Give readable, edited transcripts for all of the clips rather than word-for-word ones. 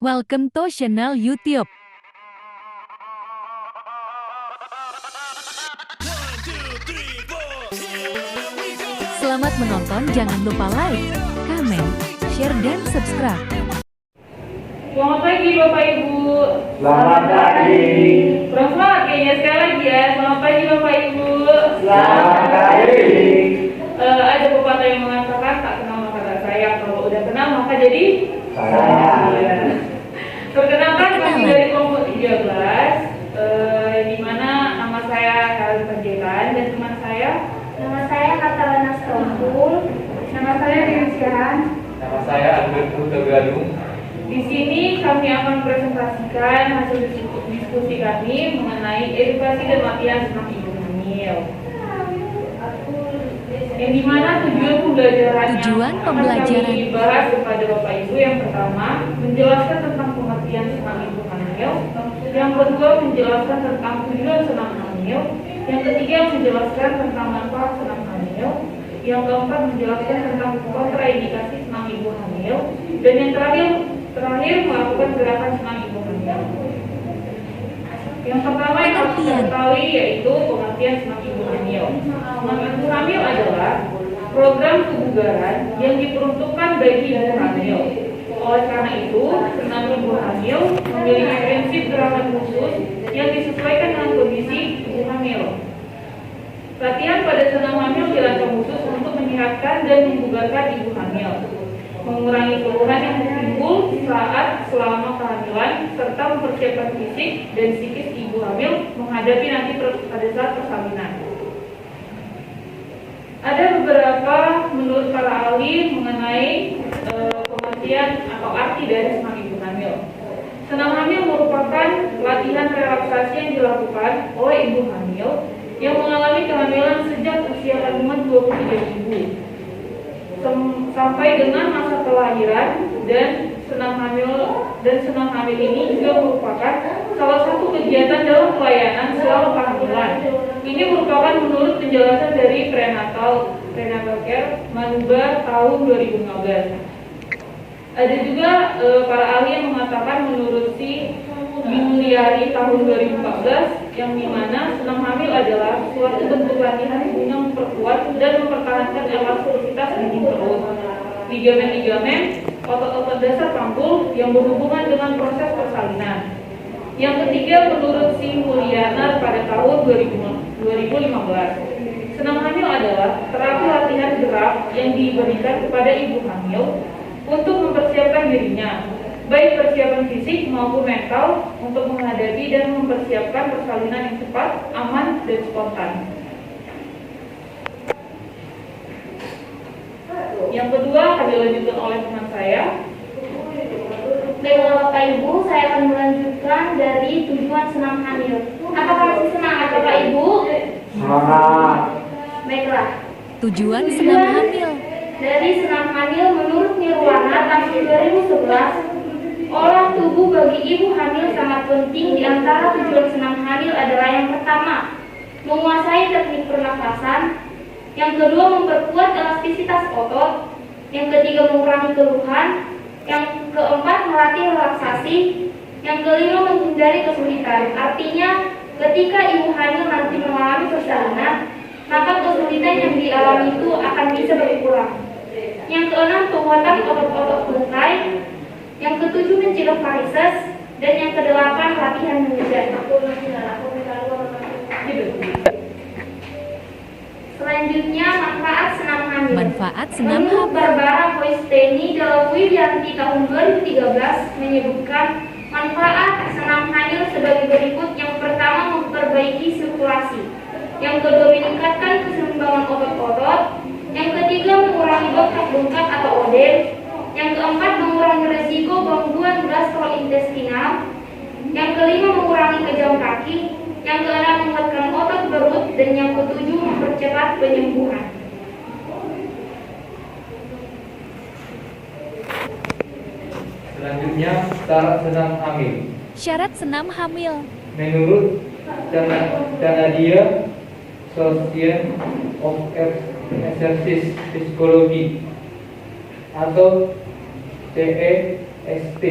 Welcome to channel YouTube. Selamat menonton, jangan lupa like, comment, share, dan subscribe. Selamat pagi Bapak Ibu. Selamat pagi. Kurang semangat kayaknya, sekali lagi ya. Selamat pagi Bapak Ibu. Selamat pagi. Ada pepatah yang mengatakan tak kenal maka tak sayang. Kalau udah kenal maka jadi Sayang. Ya. Perkenalkan kami dari kelompok 13, di mana nama saya Khalid Panjaitan dan teman saya. Nama saya Katalana Stompul. Nama saya Rizkian. Nama saya Alberto Tegadung. Di sini kami akan presentasikan hasil diskusi kami mengenai edukasi dan latihan senam ibu hamil. Yang dimana tujuan pembelajaran kami bahas kepada Bapak Ibu. Yang pertama, menjelaskan tentang pengertian senam ibu hamil. Yang kedua, menjelaskan tentang tujuan senam hamil. Yang ketiga, menjelaskan tentang manfaat senam hamil. Yang keempat, menjelaskan tentang kontraindikasi senam ibu hamil. Dan yang terakhir melakukan gerakan senam ibu hamil. Yang pertama yang harus kita ketahui yaitu pengertian senam ibu hamil. Senam ibu hamil adalah program kebugaran yang diperuntukkan bagi ibu hamil. Oleh karena itu, senam ibu hamil memiliki prinsip gerakan khusus yang disesuaikan dengan kondisi ibu hamil. Latihan pada senam hamil dirancang khusus untuk menyehatkan dan membugarkan ibu hamil, mengurangi keluhan yang timbul selama kehamilan, serta mempersiapkan fisik dan psikis ibu hamil menghadapi nanti pada saat persalinan. Ada beberapa menurut para ahli mengenai pengertian atau arti dari senam ibu hamil. Senam hamil merupakan latihan relaksasi yang dilakukan oleh ibu hamil yang mengalami kehamilan sejak usia kandungan 23 minggu sampai dengan masa kelahiran, dan senam hamil ini juga merupakan salah satu kegiatan dalam pelayanan selama kehamilan. Ini merupakan menurut penjelasan dari prenatal care Manuba tahun 2015. Ada juga para ahli yang mengatakan menurut si Mulyari tahun 2014 yang dimana senam hamil adalah suatu bentuk latihan guna memperkuat dan mempertahankan elastisitas dinding perut, ligamen-ligamen, otot-otot dasar panggul yang berhubungan dengan proses persalinan. Yang ketiga, menurut si Mulyana pada tahun 2015, senam hamil adalah terapi latihan gerak yang diberikan kepada ibu hamil untuk mempersiapkan dirinya, baik persiapan fisik maupun mental, untuk menghadapi dan mempersiapkan persalinan yang cepat, aman, dan spontan. Yang kedua akan dilanjutkan oleh teman saya. Baiklah Bapak Ibu, saya akan melanjutkan dari tujuan senam hamil. Apakah masih semangat Bapak Ibu? Semangat. Baiklah. Tujuan senam hamil. Dari senam hamil menurut Nirwana tahun 2011, olah tubuh bagi ibu hamil sangat penting. Di antara tujuan senam hamil adalah yang pertama, menguasai teknik pernafasan. Yang kedua, memperkuat elastisitas otot. Yang ketiga, mengurangi keluhan. Yang keempat, melatih relaksasi. Yang kelima, menghindari kesulitan. Artinya, ketika ibu hamil nanti mengalami persalinan, maka kesulitan yang dialami itu akan bisa berkurang. Yang keenam, penguatan otot-otot tungkai. Yang ketujuh, mencegah varises. Dan yang kedelapan, latihan mengejar. Selanjutnya, manfaat senam hamil. Manfaat senam Menurut hamil. Barbara Hoisteni dalam Widianti tahun 2013 menyebutkan manfaat senam hamil sebagai berikut. Yang pertama, memperbaiki sirkulasi. Yang kedua, meningkatkan keseimbangan otot-otot. Yang ketiga, mengurangi bengkak-bengkak atau odem. Yang keempat, mengurangi resiko gangguan gastrointestinal. Yang kelima, mengurangi kejang kaki. Yang keenam, menguatkan otot perut. Dan yang ketujuh, mempercepat penyembuhan. Selanjutnya, syarat senam hamil. Syarat senam hamil. Menurut Canadian Association of Exercise Physiology atau CESP,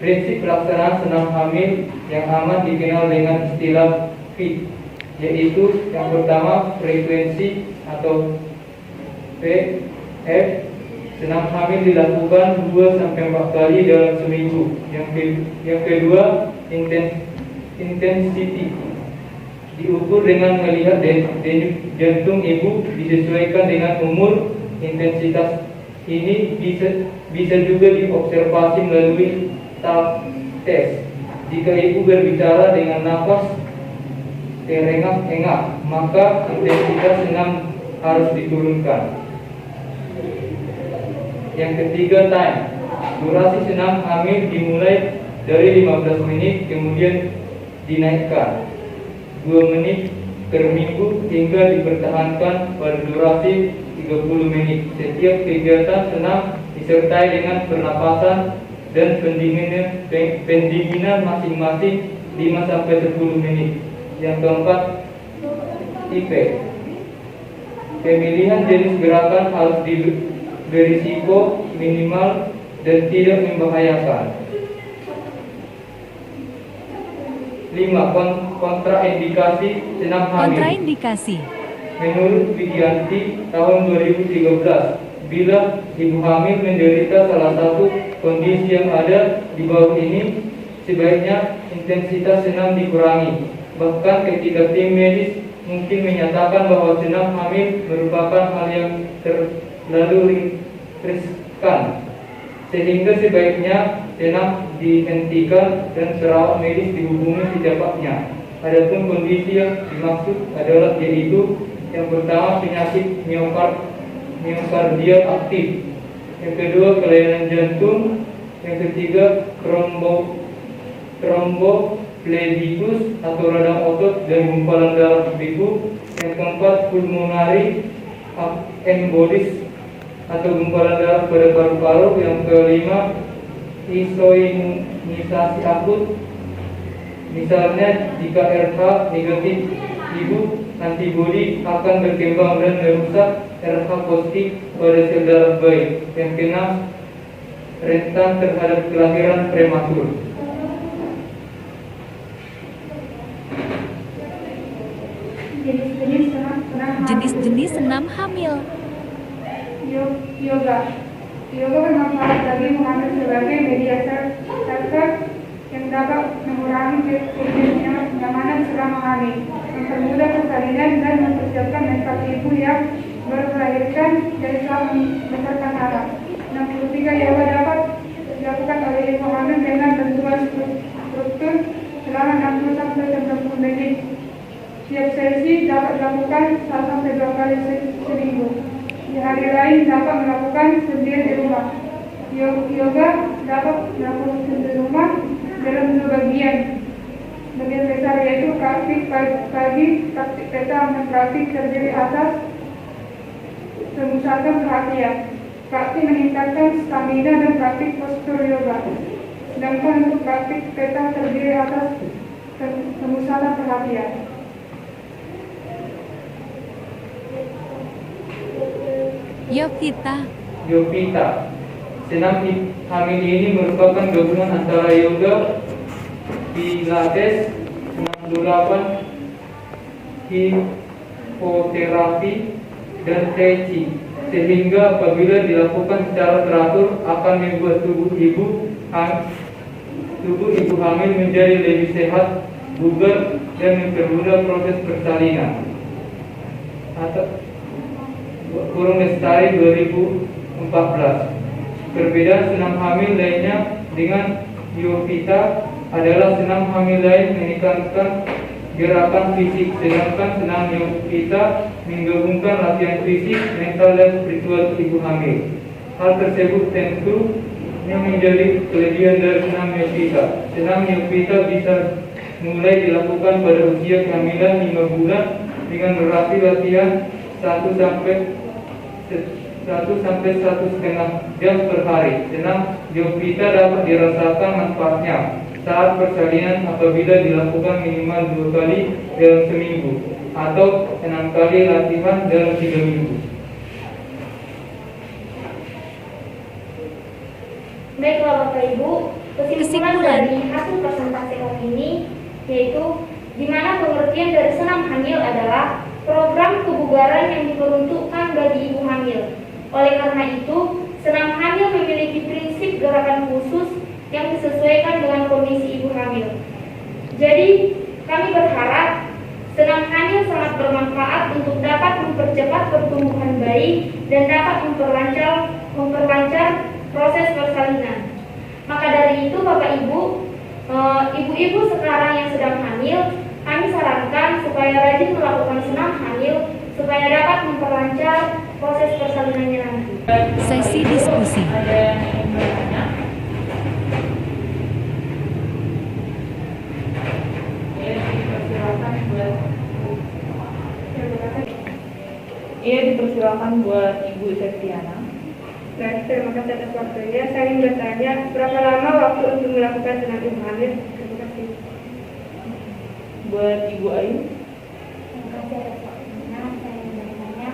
Prinsip pelaksanaan senam hamil yang aman dikenal dengan istilah FIT, yaitu yang pertama frekuensi atau PF. Senam hamil dilakukan 2-4 kali dalam seminggu. Yang kedua, intensity. Diukur dengan melihat jantung ibu disesuaikan dengan umur. Intensitas ini bisa juga diobservasi melalui tes. Jika ibu berbicara dengan nafas terengah-engah, maka intensitas senam harus diturunkan. Yang ketiga, time. Durasi senam hamil dimulai dari 15 menit, kemudian dinaikkan 2 menit per minggu hingga dipertahankan pada durasi 30 menit. Setiap kegiatan senam disertai dengan pernapasan dan pendinginan masing-masing 5-10 menit. Yang keempat, IP. Pemilihan jenis gerakan harus berisiko minimal dan tidak membahayakan. 5. Kontraindikasi senam hamil. Kontraindikasi. Menurut Widianti tahun 2013, bila ibu hamil menderita salah satu kondisi yang ada di bawah ini, sebaiknya intensitas senam dikurangi. Bahkan ketika tim medis mungkin menyatakan bahwa senam hamil merupakan hal yang terlalu riskan, sehingga sebaiknya senam dihentikan dan perawat medis dihubungi secepatnya. Adapun kondisi yang dimaksud adalah yaitu yang pertama penyakit miokardial aktif, yang kedua kelainan jantung, yang ketiga tromboflebitis atau radang otot dan gumpalan darah ibu, yang keempat pulmonary embolis atau gumpalan darah pada paru-paru, yang kelima isoimunisasi akut. Misalnya jika RH negatif ibu, antibodi akan berkembang dan merusak RH positif pada sel darah bayi. Yang keenam, rentan terhadap kelahiran prematur. Jenis-jenis senam hamil. Yoga bermanfaat bagi ibu hamil sebagai media stres yang dapat mengurangi kenyamanan selama hamil, mempermudah persalinan dan mempersiapkan mental ibu yang baru melahirkan dan telah membesarkan anak. 63. Yoga dapat dilakukan oleh ibu hamil dengan bantuan struktur selama 60-90 menit. Tiap sesi dapat dilakukan 1-2 kali seminggu. Di hari lain dapat melakukan sendiri di rumah. Yoga dapat dilakukan di rumah dalam 2 bagian. Bagian besar yaitu praktik pagi, praktik petang, dan praktik terdiri atas pemusatan perhatian. Praktik meningkatkan stamina dan praktik postur yoga. Sedangkan untuk praktik petang terdiri atas pemusatan perhatian. Yovita. Senam hamil ini merupakan gabungan antara yoga, pilates, senam lulapan, hipoterapi, dan tai chi, sehingga apabila dilakukan secara teratur akan membuat tubuh ibu hamil menjadi lebih sehat, bugar, dan mempermudah proses persalinan. Kurung Lestari 2014. Perbedaan senam hamil lainnya dengan Yovita adalah senam hamil lain menekankan gerakan fisik, sedangkan senam Yovita menggabungkan latihan fisik, mental, dan spiritual ibu hamil. Hal tersebut tentu yang menjadi kelebihan dari senam Yovita. Senam Yovita bisa mulai dilakukan pada usia kehamilan 5 bulan dengan durasi latihan 1-1,5 jam per hari. Senam Yovita dapat dirasakan manfaatnya saat persalinan apabila dilakukan minimal 2 kali dalam seminggu atau 6 kali latihan dalam 3 minggu. Baiklah Bapak Ibu, Kesimpulan dari hasil presentasi ini yaitu di mana pengertian dari senam hamil adalah program kebugaran yang diperuntukkan bagi ibu hamil. Oleh karena itu, senam hamil memiliki prinsip gerakan khusus yang disesuaikan dengan kondisi ibu hamil. Jadi, kami berharap senam hamil sangat bermanfaat untuk dapat mempercepat pertumbuhan bayi dan dapat memperlancar proses persalinan. Maka dari itu, Bapak Ibu, ibu-ibu sekarang yang sedang hamil, kami sarankan supaya rajin melakukan senam hamil supaya dapat memperlancar proses persalinannya nanti. Sesi diskusi. Ada yang ingin bertanya? Dipersilakan buat Ibu Septiana. Baik, terima kasih atas waktunya. Saya ingin bertanya, berapa lama waktu untuk melakukan senam ibu hamil? Terima kasih. Buat Ibu Ayu. Terima kasih atas waktunya. Saya ingin bertanya,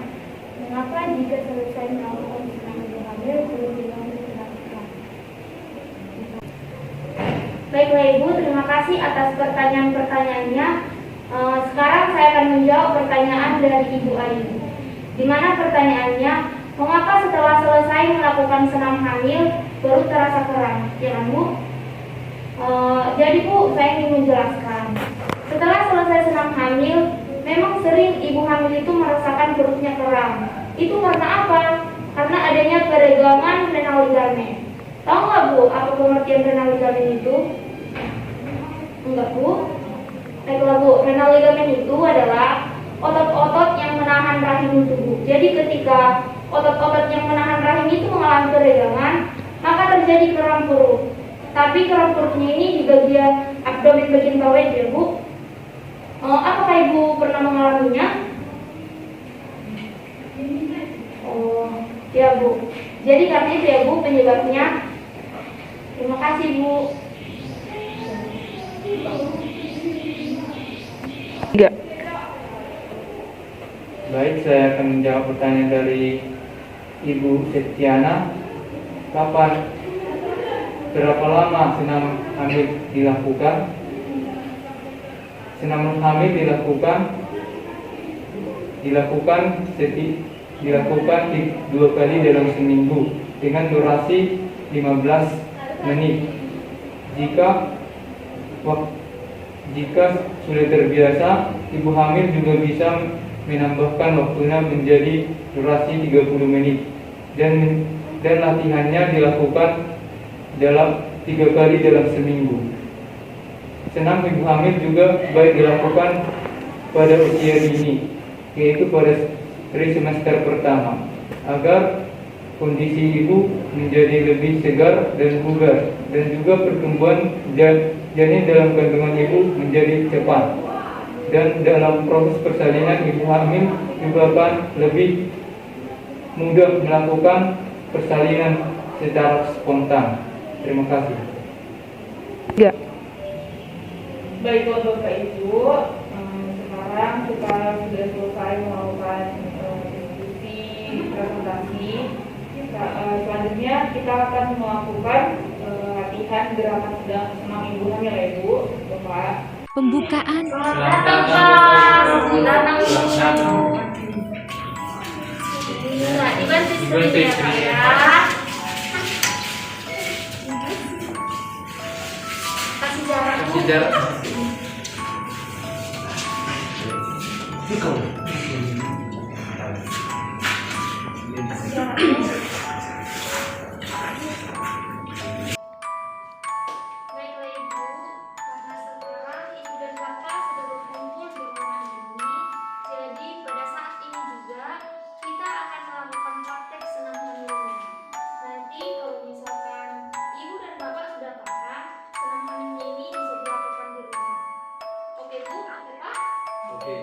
mengapa jika selesai melakukan senam ibu hamil perlu dilanjut dilakukan? Baiklah Ibu, terima kasih atas pertanyaan-pertanyaannya. Sekarang saya akan menjawab pertanyaan dari Ibu Ayu. Di mana pertanyaannya, mengapa setelah selesai melakukan senam hamil baru terasa kram? Ya kan Bu? Jadi Bu, saya ingin menjelaskan. Setelah selesai senam hamil, memang sering ibu hamil itu merasakan perutnya kram. Itu karena apa? Karena adanya peregangan renal ligamen. Tahu nggak Bu, apa pengertian renal ligamen itu? Enggak Bu? Baiklah Bu, renal ligamen itu adalah otot-otot yang menahan rahim tubuh. Jadi ketika otot-otot yang menahan rahim itu mengalami keregangan, maka terjadi kram perut. Tapi kram perutnya ini di bagian abdomen bagian bawah ya Bu. Apakah Ibu pernah mengalaminya? Oh, ya Bu. Jadi karena itu ya Bu penyebabnya. Terima kasih Bu. Baik, saya akan menjawab pertanyaan dari Ibu Septiana. Berapa lama senam hamil dilakukan? Senam hamil dilakukan 2 kali dalam seminggu dengan durasi 15 menit. Jika sudah terbiasa, ibu hamil juga bisa menambahkan waktunya menjadi durasi 30 menit dan latihannya dilakukan dalam 3 kali dalam seminggu. Senam ibu hamil juga baik dilakukan pada usia dini, yaitu pada semester pertama, agar kondisi ibu menjadi lebih segar dan bugar, dan juga pertumbuhan janin dalam kandungan ibu menjadi cepat. Dan dalam proses persalinan ibu hamil juga akan lebih mudah melakukan persalinan secara spontan. Terima kasih. Baiklah Bapak Ibu, sekarang kita sudah selesai melakukan diskusi presentasi. Selanjutnya kita akan melakukan latihan gerakan sedang senam ibu hamil ya Ibu, Bapak. Pembukaan. Selamat datang Ibu. Nah, dibantu istrinya Kak ya. Kasih jarak Bu. Baiklah Ibu, karena sekarang Ibu dan Bapak sudah berkumpul di ruangan ini, jadi pada saat ini juga kita akan melakukan praktek senam hamilnya. Nanti kalau misalkan Ibu dan Bapak sudah pasang, senam hamilnya ini bisa dilakukan di rumah. Oke Bu, oke Pak? Oke.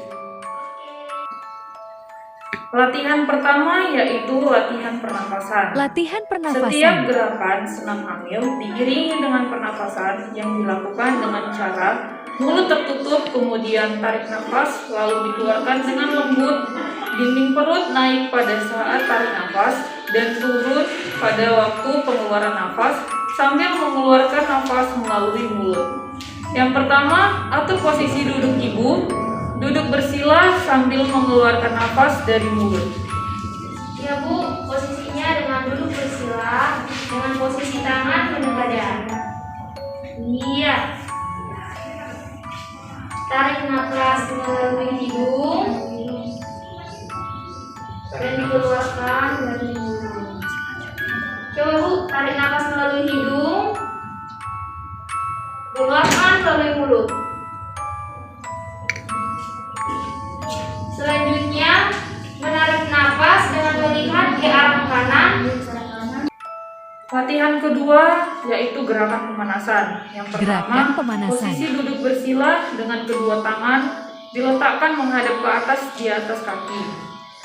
Latihan pertama yaitu latihan pernapasan. Latihan Setiap pernafasan. gerakan senam hamil diiringi dengan pernapasan yang dilakukan dengan cara mulut tertutup, kemudian tarik nafas, lalu dikeluarkan dengan lembut. Dinding perut naik pada saat tarik nafas dan turun pada waktu pengeluaran nafas. sambil mengeluarkan nafas melalui mulut. Yang pertama, atur posisi duduk ibu. Duduk bersila sambil mengeluarkan nafas dari mulut. Ya Bu, posisinya dengan duduk bersila dengan posisi tangan pada badan. Iya. Tarik nafas melalui hidung dan dikeluarkan dari mulut. Coba Bu, tarik nafas melalui hidung, keluarkan melalui mulut. Selanjutnya, menarik nafas dengan melihat ke arah kanan. Latihan kedua yaitu gerakan pemanasan. Yang pertama, Gerakan pemanasan. posisi duduk bersila dengan kedua tangan diletakkan menghadap ke atas di atas kaki.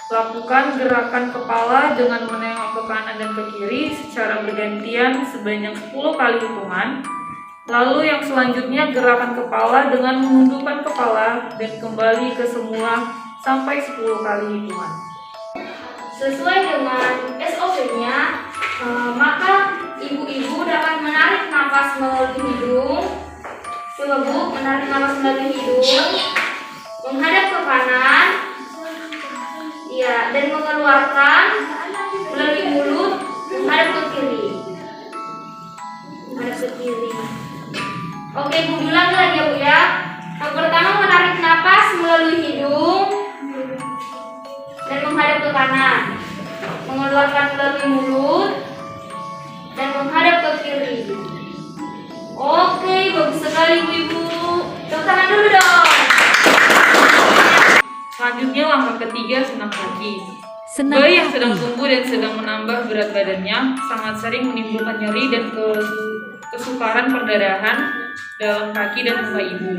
Lakukan gerakan kepala dengan menengok ke kanan dan ke kiri secara bergantian sebanyak 10 kali hitungan. Lalu yang selanjutnya gerakan kepala dengan menundukkan kepala dan kembali ke semula sampai 10 kali hitungan. Sesuai dengan SOP-nya, maka ibu-ibu dapat menarik nafas melalui hidung. Coba Bu, menarik nafas melalui hidung, menghadap ke kanan, ya, dan mengeluarkan melalui mulut, menghadap ke kiri. Menghadap ke kiri. Oke, Bu, ulang lagi ya Bu ya. Yang pertama, menarik nafas melalui hidung dan menghadap ke kanan, mengeluarkan melalui mulut dan menghadap ke kiri. Oke, bagus sekali Bu-ibu. Tepuk tangan dulu dong. Selanjutnya langkah ketiga, senam kaki. Senam Bayi yang sedang kaki. tumbuh dan sedang menambah berat badannya sangat sering menimbulkan nyeri dan kesukaran perdarahan dalam kaki dan muka ibu.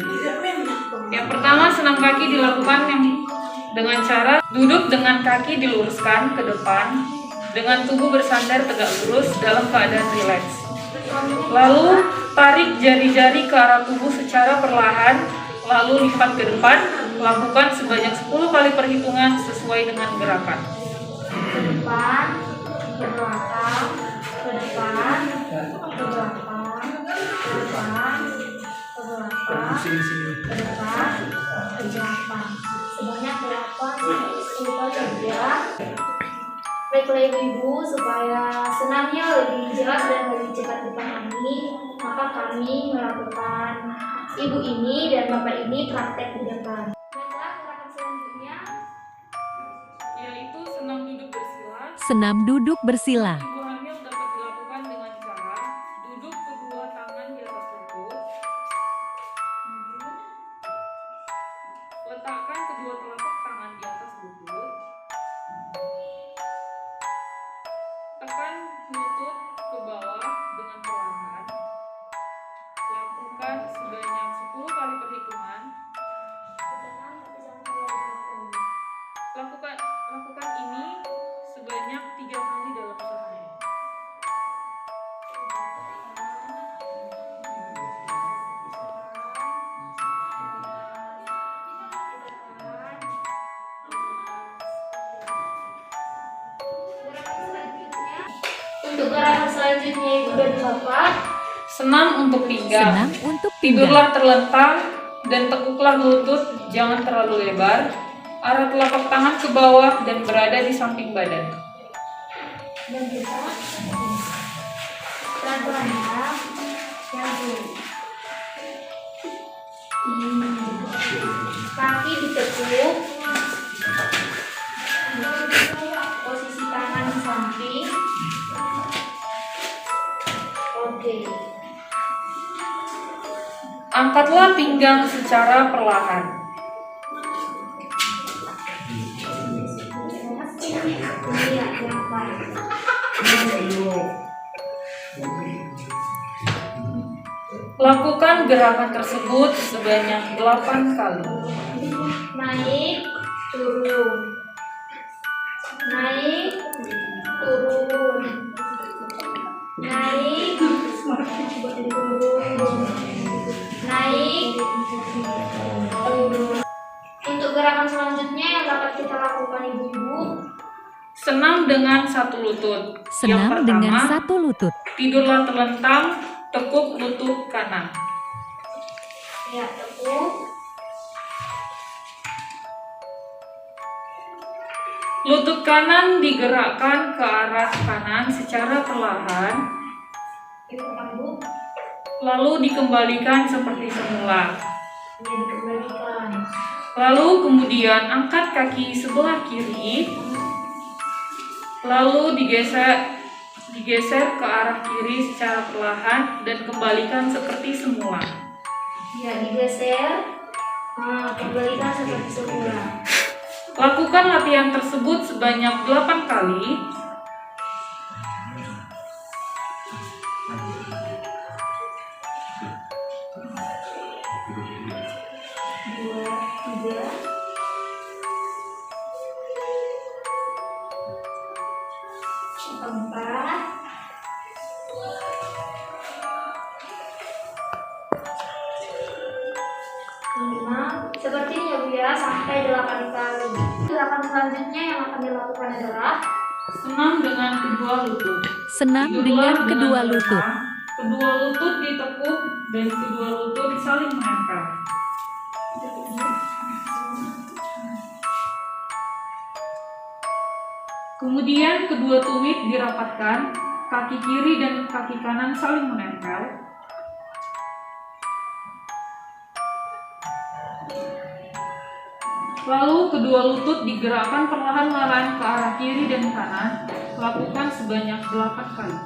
Yang pertama, senam kaki dilakukan dengan cara duduk dengan kaki diluruskan ke depan dengan tubuh bersandar tegak lurus dalam keadaan rileks. Lalu tarik jari-jari ke arah tubuh secara perlahan, lalu lipat ke depan. Lakukan sebanyak 10 kali perhitungan sesuai dengan gerakan. Ke depan, ke belakang, ke depan, ke belakang, ke depan, ke belakang, ke depan, ke belakang. Sebanyak 8-10 kali ya. Baiklah ibu-ibu, supaya senamnya lebih jelas dan lebih cepat dipahami, maka kami melakukan ibu ini dan bapak ini praktek di depan. Baiklah, gerakan selanjutnya Yaitu senam duduk bersila. Senam duduk bersila. Ibu hamil dapat dilakukan dengan cara duduk kedua tangan di atas lutut, letakkan kedua telapak tangan di atas lutut, tekan lutut ke bawah dengan perlahan, lakukan sebanyak 10 kali perhitungan. Lakukan ini sebanyak 3 kali dalam sehari. Untuk gerakan selanjutnya ibu dan bapak, Senam untuk pinggang. Senam untuk pinggang. Tidurlah terlentang dan tekuklah lutut, jangan terlalu lebar. Arah telapak tangan ke bawah dan berada di samping badan. dan kita pelan-pelan ya, yang dulu. Kaki ditekuk, posisi tangan di samping. Oke. Angkatlah pinggang secara perlahan. Iya, yang baik. Lakukan gerakan tersebut sebanyak 8 kali. Naik, turun. Naik, turun. Naik, turun. Naik, turun. Untuk gerakan selanjutnya yang dapat kita lakukan ibu-ibu, Senam dengan satu lutut. Yang Senam pertama, dengan satu lutut. tidurlah terlentang, tekuk lutut kanan. Ya, tekuk. Lutut kanan digerakkan ke arah kanan secara perlahan, lalu dikembalikan seperti semula. Ya, dikembalikan. Lalu kemudian angkat kaki sebelah kiri, lalu digeser ke arah kiri secara perlahan dan kembalikan seperti semula. Ya, digeser. Kembalikan seperti semula. Lakukan latihan tersebut sebanyak 8 kali. Dua, tiga. Empat. Lima. Seperti ini ya Bu ya, sampai 8 kali. Gerakan selanjutnya yang akan dilakukan adalah Senam dengan kedua lutut. Senam Tidurlah dengan kedua tenang. lutut. Kedua lutut ditekuk dan kedua lutut saling menempel. Kemudian kedua tumit dirapatkan, kaki kiri dan kaki kanan saling menempel. Lalu kedua lutut digerakkan perlahan-lahan ke arah kiri dan kanan. Lakukan sebanyak 8 kali.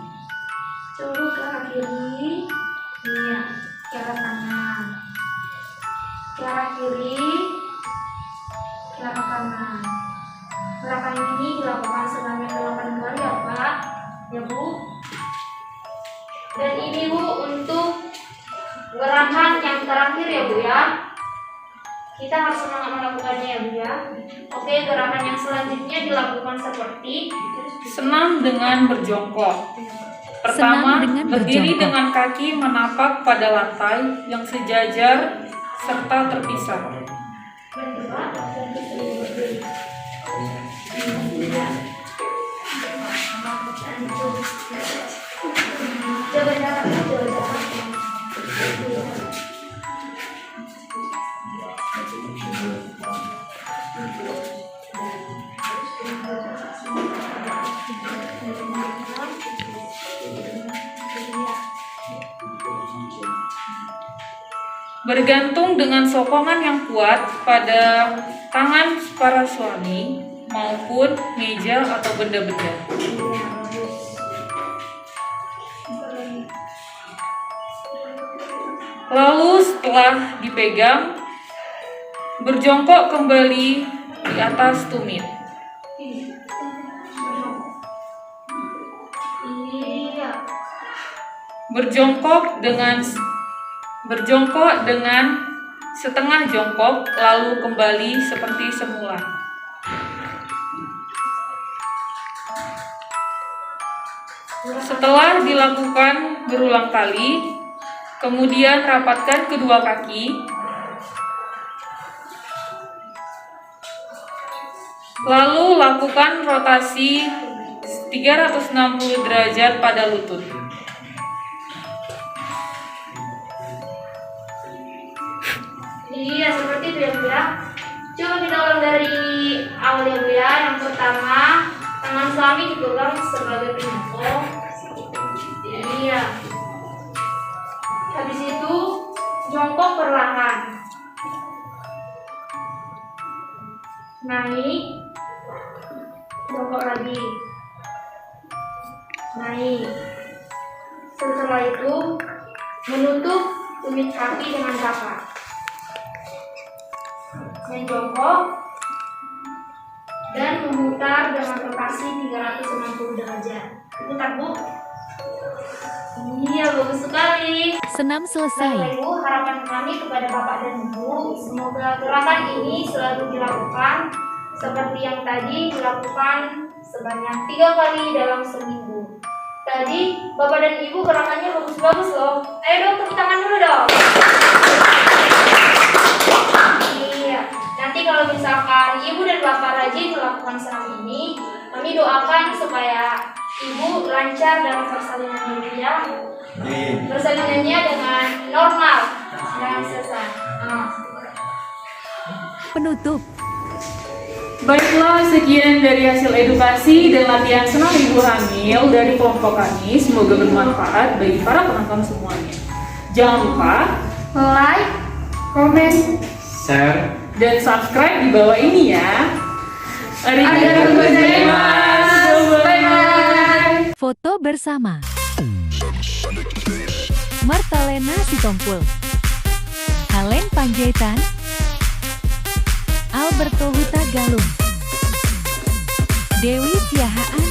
coba ke arah kiri. Iya, ke arah kanan. Ke arah kiri. Ke arah kanan. Gerakan ini dilakukan sebanyak 8 kali ya Pak, ya Bu. Dan ini Bu untuk gerakan yang terakhir ya Bu ya. Kita harus semangat melakukannya ya Bu ya. Oke, gerakan yang selanjutnya dilakukan seperti Senam dengan berjongkok. Pertama, Senam dengan berdiri berjongkok. dengan kaki menapak pada lantai yang sejajar serta terpisah. bergerak dan berdiri. Coba jarak, coba jarak. Bergantung dengan sokongan yang kuat pada tangan para suami maupun meja atau benda-benda. Lalu setelah dipegang, berjongkok kembali di atas tumit. Iya. Berjongkok dengan setengah jongkok, lalu kembali seperti semula. Setelah dilakukan berulang kali, kemudian rapatkan kedua kaki. Lalu lakukan rotasi 360 derajat pada lutut. Iya, seperti itu ya Bu ya. Coba kita ulang dari awal ya Bu ya. Yang pertama, tangan suami dipegang sebagai penyokong. Iya. Habis itu jongkok perlahan. Naik. Jongkok lagi. Naik. Setelah itu menutup tumit kaki dengan tapak. Main jongkok dan memutar dengan rotasi 360 derajat. Putar Bu. Iya, bagus sekali. Senam Bapak selesai. Ibu, harapan kami kepada Bapak dan Ibu, semoga gerakan ini selalu dilakukan seperti yang tadi dilakukan sebanyak 3 kali dalam seminggu. Tadi Bapak dan Ibu gerakannya bagus-bagus loh. Ayo dong, tepuk tangan dulu dong. Iya, nanti kalau misalkan Ibu dan Bapak rajin melakukan senam ini, kami doakan supaya ibu lancar dalam persalinannya ibu ya. Persalinannya dengan normal, jangan sesat. Penutup. Baiklah, sekian dari hasil edukasi dan latihan senam ibu hamil dari kelompok kami. Semoga bermanfaat bagi para penonton semuanya. Jangan lupa Like, Komen. Share. dan subscribe di bawah ini ya. Arigatou gozaimasu. Bye-bye. Foto bersama Martalena Sitompul, Halen Panjaitan, Alberto Huta Galung, Dewi Siahaan,